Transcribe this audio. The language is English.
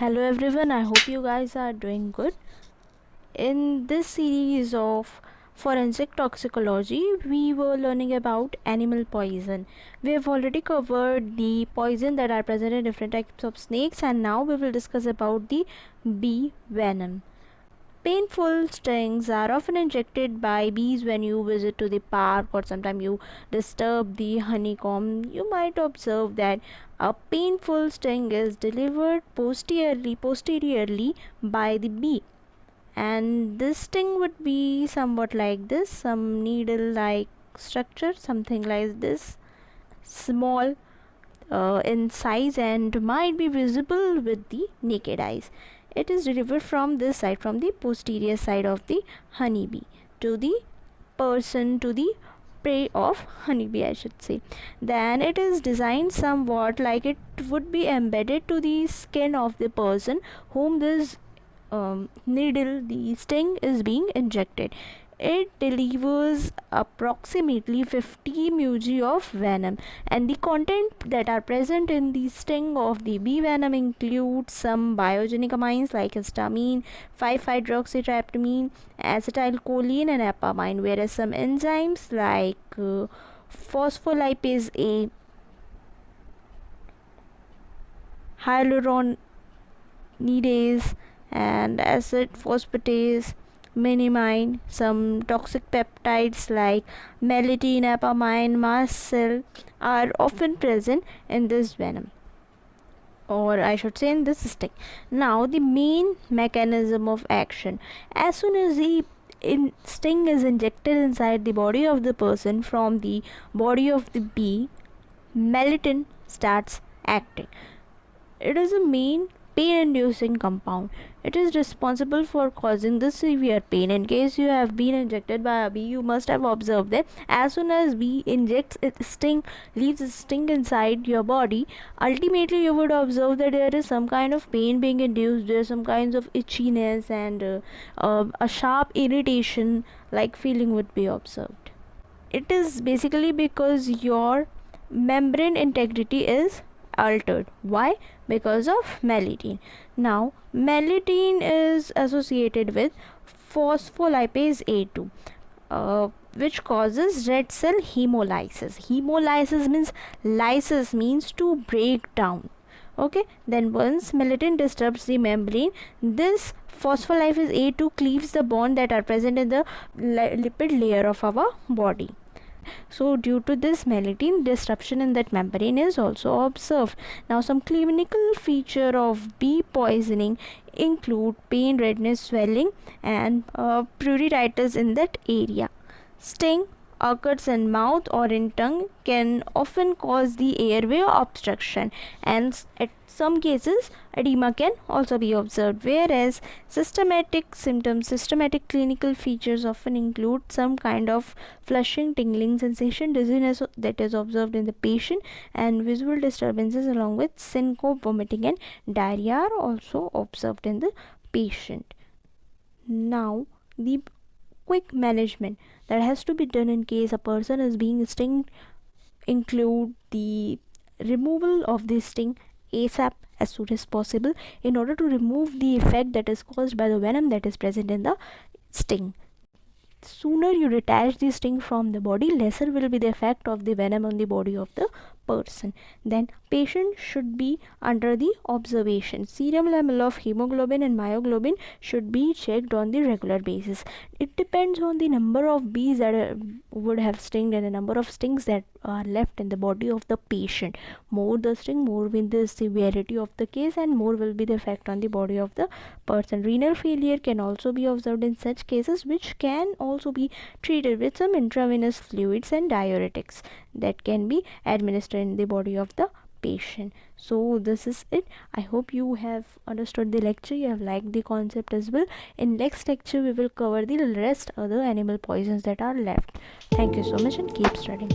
Hello everyone, I hope you guys are doing good. In this series of forensic toxicology, we were learning about animal poison. We have already covered the poison that are present in different types of snakes, and now we will discuss about the bee venom. Painful stings are often injected by bees when you visit to the park or sometimes you disturb the honeycomb. You might observe that a painful sting is delivered posteriorly by the bee, and this sting would be somewhat like this, some needle like structure, something like this, small in size and might be visible with the naked eyes. It is delivered from this side, from the posterior side of the honeybee to the person, to the prey of honeybee, I should say. Then it is designed somewhat like it would be embedded to the skin of the person whom this needle, the sting, is being injected. It delivers approximately 50 mg of venom, and the content that are present in the sting of the bee venom includes some biogenic amines like histamine, 5-hydroxytryptamine, acetylcholine, and apamine, whereas some enzymes like phospholipase A, hyaluronidase, and acid phosphatase, melamine, some toxic peptides like melitine, apamine, mast cell are often present in this venom, or I should say in this sting. Now the main mechanism of action: as soon as the sting is injected inside the body of the person from the body of the bee, melitine starts acting. It is a main pain-inducing compound. It is responsible for causing the severe pain. In case you have been injected by a bee, you must have observed that as soon as bee injects its sting, leaves its sting inside your body, ultimately you would observe that there is some kind of pain being induced. There is some kinds of itchiness and a sharp irritation like feeling would be observed. It is basically because your membrane integrity is altered. Why? Because of melitine. Now melitine is associated with phospholipase A2, which causes red cell hemolysis. Hemolysis means lysis means to break down. Okay, then once melitine disturbs the membrane, this phospholipase A2 cleaves the bond that are present in the lipid layer of our body. So due to this, melitine disruption in that membrane is also observed. Now some clinical feature of bee poisoning include pain, redness, swelling, and pruritus in that area. Sting occurs in mouth or in tongue, can often cause the airway obstruction, and at some cases edema can also be observed, whereas systematic clinical features often include some kind of flushing, tingling sensation, dizziness that is observed in the patient, and visual disturbances along with syncope, vomiting, and diarrhea are also observed in the patient. Now the quick management that has to be done in case a person is being stung include the removal of the sting ASAP, as soon as possible, in order to remove the effect that is caused by the venom that is present in the sting. Sooner you detach the sting from the body, lesser will be the effect of the venom on the body of the person. Then patient should be under the observation. Serum level of hemoglobin and myoglobin should be checked on the regular basis. It depends on the number of bees that would have stinged and the number of stings that are left in the body of the patient. More the sting, more will the severity of the case, and more will be the effect on the body of the person. Renal failure can also be observed in such cases, which can also be treated with some intravenous fluids and diuretics that can be administered in the body of the patient. So this is it. I hope you have understood the lecture, you have liked the concept as well. In next lecture we will cover the rest other animal poisons that are left. Thank you so much and keep studying.